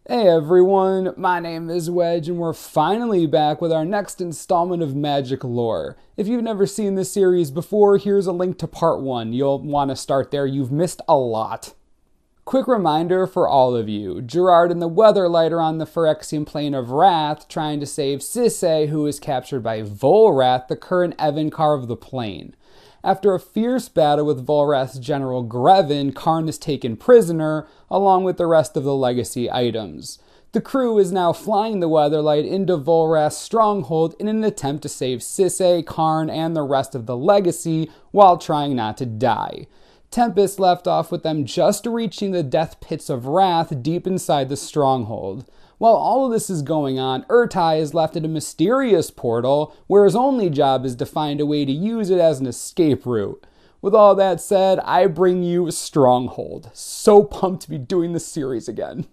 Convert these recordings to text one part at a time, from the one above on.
Hey everyone, my name is Wedge and we're finally back with our next installment of Magic Lore. If you've never seen this series before, here's a link to part 1. You'll want to start there, you've missed a lot. Quick reminder for all of you, Gerard and the Weatherlight are on the Phyrexian plane of Rath trying to save Sisay, who is captured by Volrath, the current Evencar of the plane. After a fierce battle with Volrath's general Grevin, Karn is taken prisoner, along with the rest of the legacy items. The crew is now flying the Weatherlight into Volrath's Stronghold in an attempt to save Sisay, Karn, and the rest of the legacy while trying not to die. Tempest left off with them just reaching the death pits of Rath deep inside the Stronghold. While all of this is going on, Urtai is left in a mysterious portal where his only job is to find a way to use it as an escape route. With all that said, I bring you Stronghold. So pumped to be doing this series again.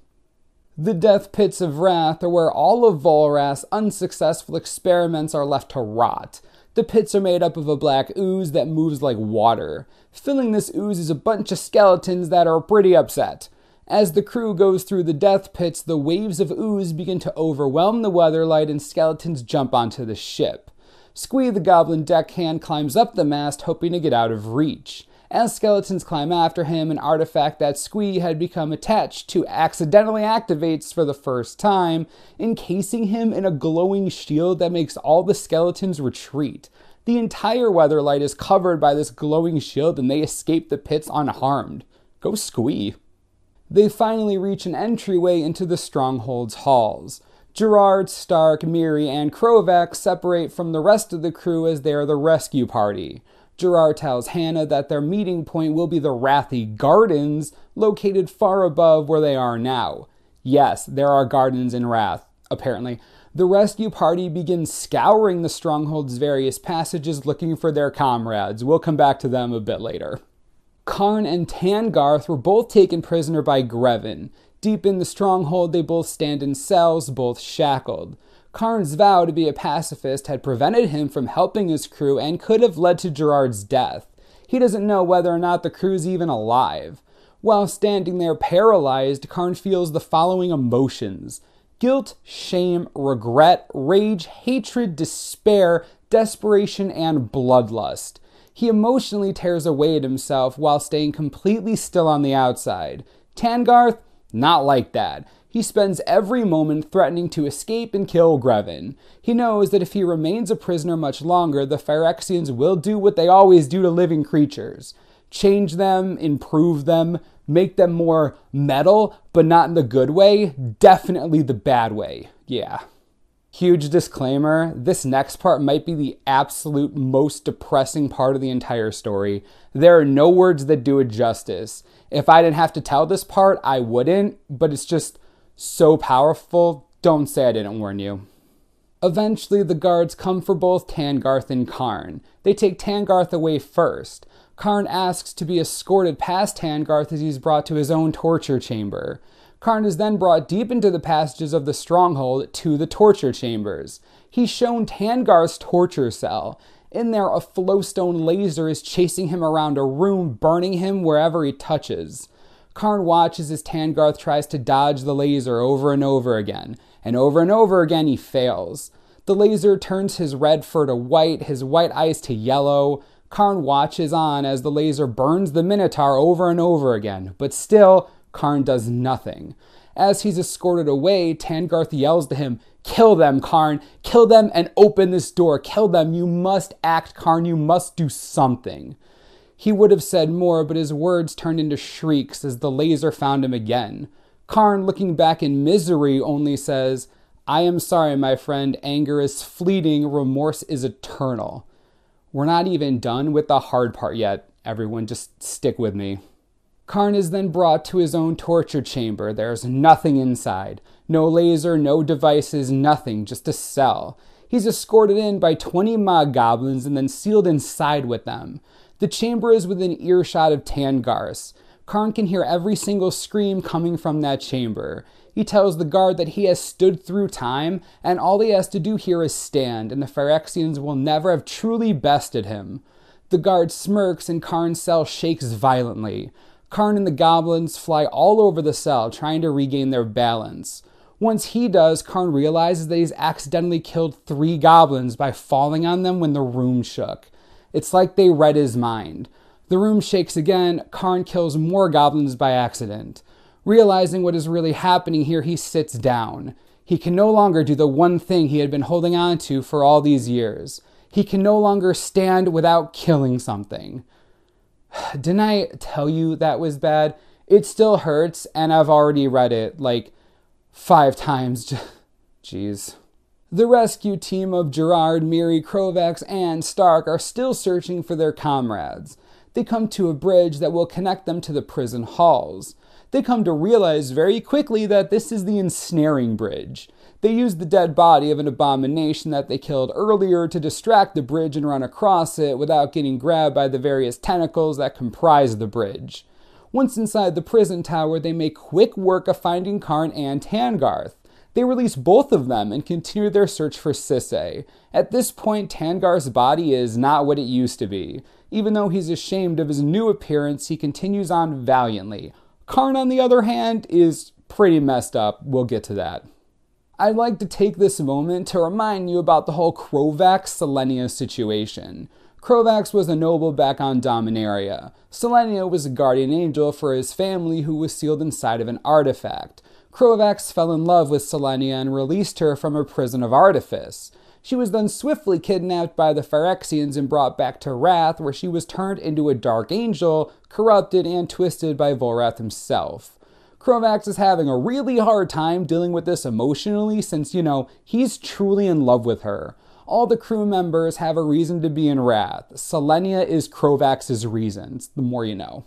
The death pits of Rath are where all of Volrath's unsuccessful experiments are left to rot. The pits are made up of a black ooze that moves like water. Filling this ooze is a bunch of skeletons that are pretty upset. As the crew goes through the death pits, the waves of ooze begin to overwhelm the Weatherlight and skeletons jump onto the ship. Squee the goblin deckhand climbs up the mast hoping to get out of reach. As skeletons climb after him, an artifact that Squee had become attached to accidentally activates for the first time, encasing him in a glowing shield that makes all the skeletons retreat. The entire Weatherlight is covered by this glowing shield and they escape the pits unharmed. Go Squee. They finally reach an entryway into the Stronghold's halls. Gerard, Stark, Miri, and Krovac separate from the rest of the crew as they are the rescue party. Gerard tells Hannah that their meeting point will be the Rathy Gardens, located far above where they are now. Yes, there are gardens in Rath, apparently. The rescue party begins scouring the Stronghold's various passages looking for their comrades. We'll come back to them a bit later. Karn and Tangarth were both taken prisoner by Grevin. Deep in the Stronghold, they both stand in cells, both shackled. Karn's vow to be a pacifist had prevented him from helping his crew and could have led to Gerard's death. He doesn't know whether or not the crew's even alive. While standing there paralyzed, Karn feels the following emotions: guilt, shame, regret, rage, hatred, despair, desperation, and bloodlust. He emotionally tears away at himself while staying completely still on the outside. Tangarth, not like that. He spends every moment threatening to escape and kill Grevin. He knows that if he remains a prisoner much longer, the Phyrexians will do what they always do to living creatures. Change them, improve them, make them more metal, but not in the good way, definitely the bad way. Yeah. Huge disclaimer, this next part might be the absolute most depressing part of the entire story. There are no words that do it justice. If I didn't have to tell this part, I wouldn't, but it's just so powerful, don't say I didn't warn you. Eventually, the guards come for both Tangarth and Karn. They take Tangarth away first. Karn asks to be escorted past Tangarth as he's brought to his own torture chamber. Karn is then brought deep into the passages of the Stronghold to the torture chambers. He's shown Tangarth's torture cell. In there, a flowstone laser is chasing him around a room, burning him wherever he touches. Karn watches as Tangarth tries to dodge the laser over and over again he fails. The laser turns his red fur to white, his white eyes to yellow. Karn watches on as the laser burns the Minotaur over and over again, but still, Karn does nothing. As he's escorted away, Tangarth yells to him, "Kill them, Karn! Kill them and open this door! Kill them! You must act, Karn! You must do something!" He would have said more, but his words turned into shrieks as the laser found him again. Karn, looking back in misery, only says, "I am sorry, my friend. Anger is fleeting. Remorse is eternal." We're not even done with the hard part yet. Everyone, just stick with me. Karn is then brought to his own torture chamber. There's nothing inside. No laser, no devices, nothing, just a cell. He's escorted in by 20 Mog goblins and then sealed inside with them. The chamber is within earshot of Tangarth. Karn can hear every single scream coming from that chamber. He tells the guard that he has stood through time, and all he has to do here is stand, and the Phyrexians will never have truly bested him. The guard smirks, and Karn's cell shakes violently. Karn and the goblins fly all over the cell, trying to regain their balance. Once he does, Karn realizes that he's accidentally killed 3 goblins by falling on them when the room shook. It's like they read his mind. The room shakes again. Karn kills more goblins by accident. Realizing what is really happening here, he sits down. He can no longer do the one thing he had been holding on to for all these years. He can no longer stand without killing something. Didn't I tell you that was bad? It still hurts, and I've already read it like 5 times. Jeez. The rescue team of Gerard, Miri, Krovax, and Stark are still searching for their comrades. They come to a bridge that will connect them to the prison halls. They come to realize very quickly that this is the ensnaring bridge. They use the dead body of an abomination that they killed earlier to distract the bridge and run across it without getting grabbed by the various tentacles that comprise the bridge. Once inside the prison tower, they make quick work of finding Karn and Tangarth. They release both of them and continue their search for Sisay. At this point, Tangarth's body is not what it used to be. Even though he's ashamed of his new appearance, he continues on valiantly. Karn, on the other hand, is pretty messed up. We'll get to that. I'd like to take this moment to remind you about the whole Krovax-Selenia situation. Krovax was a noble back on Dominaria. Selenia was a guardian angel for his family who was sealed inside of an artifact. Krovax fell in love with Selenia and released her from her prison of artifice. She was then swiftly kidnapped by the Phyrexians and brought back to Rath, where she was turned into a dark angel, corrupted and twisted by Volrath himself. Krovax is having a really hard time dealing with this emotionally since, he's truly in love with her. All the crew members have a reason to be in Rath. Selenia is Krovax's reasons, the more you know.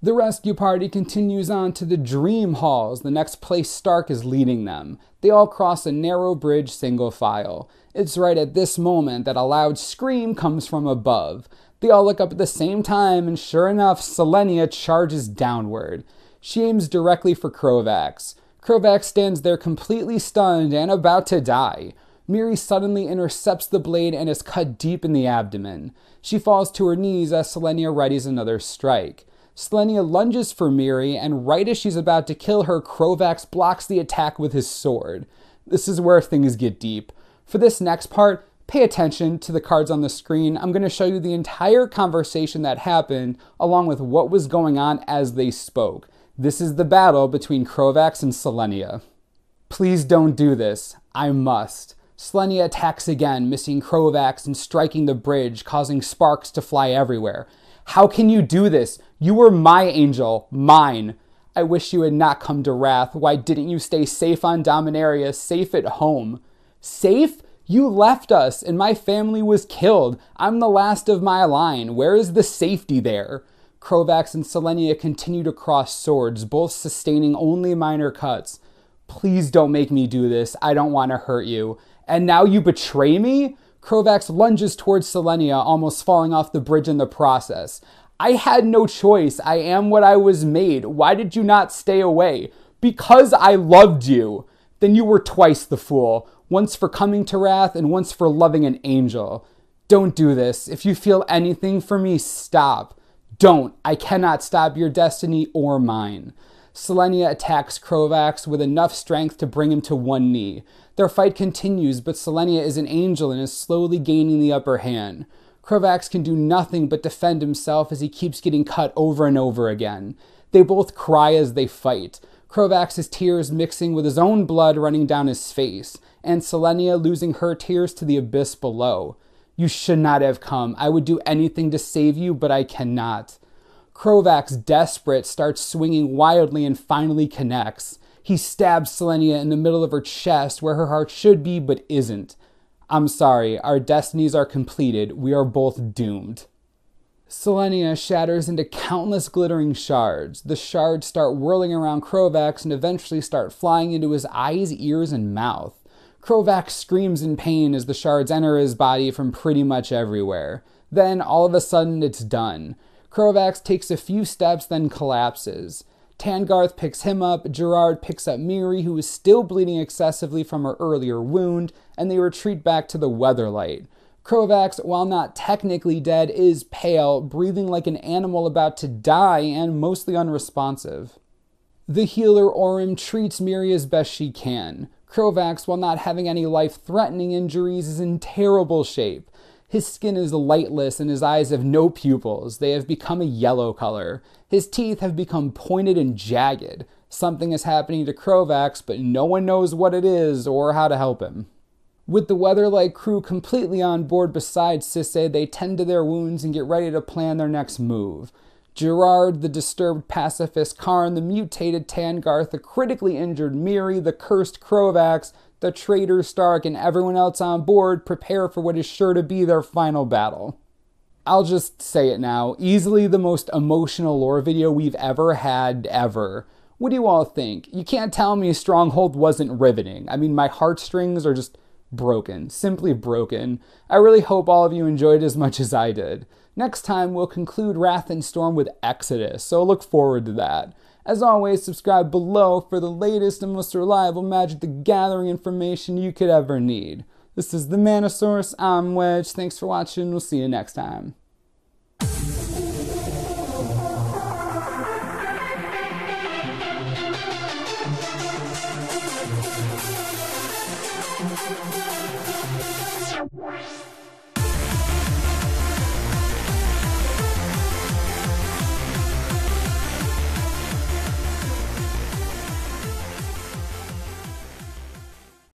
The rescue party continues on to the Dream Halls, the next place Stark is leading them. They all cross a narrow bridge single file. It's right at this moment that a loud scream comes from above. They all look up at the same time, and sure enough, Selenia charges downward. She aims directly for Krovax. Krovax stands there completely stunned and about to die. Miri suddenly intercepts the blade and is cut deep in the abdomen. She falls to her knees as Selenia readies another strike. Selenia lunges for Miri, and right as she's about to kill her, Krovax blocks the attack with his sword. This is where things get deep. For this next part, pay attention to the cards on the screen. I'm going to show you the entire conversation that happened, along with what was going on as they spoke. This is the battle between Krovax and Selenia. Please don't do this. I must. Selenia attacks again, missing Krovax and striking the bridge, causing sparks to fly everywhere. How can you do this? You were my angel, mine. I wish you had not come to Rath. Why didn't you stay safe on Dominaria, safe at home? Safe? You left us, and my family was killed. I'm the last of my line. Where is the safety there? Krovax and Selenia continue to cross swords, both sustaining only minor cuts. Please don't make me do this. I don't want to hurt you. And now you betray me? Krovax lunges towards Selenia, almost falling off the bridge in the process. I had no choice. I am what I was made. Why did you not stay away? Because I loved you. Then you were twice the fool. Once for coming to Rath and once for loving an angel. Don't do this. If you feel anything for me, stop. Don't. I cannot stop your destiny or mine. Selenia attacks Krovax with enough strength to bring him to one knee. Their fight continues, but Selenia is an angel and is slowly gaining the upper hand. Krovax can do nothing but defend himself as he keeps getting cut over and over again. They both cry as they fight. Krovax's tears mixing with his own blood running down his face, and Selenia losing her tears to the abyss below. You should not have come. I would do anything to save you, but I cannot. Krovax, desperate, starts swinging wildly and finally connects. He stabs Selenia in the middle of her chest where her heart should be but isn't. I'm sorry, our destinies are completed. We are both doomed. Selenia shatters into countless glittering shards. The shards start whirling around Krovax and eventually start flying into his eyes, ears, and mouth. Krovax screams in pain as the shards enter his body from pretty much everywhere. Then, all of a sudden, it's done. Krovax takes a few steps, then collapses. Tangarth picks him up, Gerard picks up Miri, who is still bleeding excessively from her earlier wound, and they retreat back to the Weatherlight. Krovax, while not technically dead, is pale, breathing like an animal about to die, and mostly unresponsive. The healer Orym treats Miri as best she can. Krovax, while not having any life-threatening injuries, is in terrible shape. His skin is lightless and his eyes have no pupils. They have become a yellow color. His teeth have become pointed and jagged. Something is happening to Krovax, but no one knows what it is or how to help him. With the Weatherlight crew completely on board besides Sisay, they tend to their wounds and get ready to plan their next move. Gerard, the disturbed pacifist Karn, the mutated Tangarth, the critically injured Miri, the cursed Krovax, the traitor Stark, and everyone else on board prepare for what is sure to be their final battle. I'll just say it now, easily the most emotional lore video we've ever had, ever. What do you all think? You can't tell me Stronghold wasn't riveting. I mean, my heartstrings are just broken, simply broken. I really hope all of you enjoyed as much as I did. Next time, we'll conclude Wrath and Storm with Exodus, so look forward to that. As always, subscribe below for the latest and most reliable Magic the Gathering information you could ever need. This is the Manosaurus, I'm Wedge. Thanks for watching, we'll see you next time. What?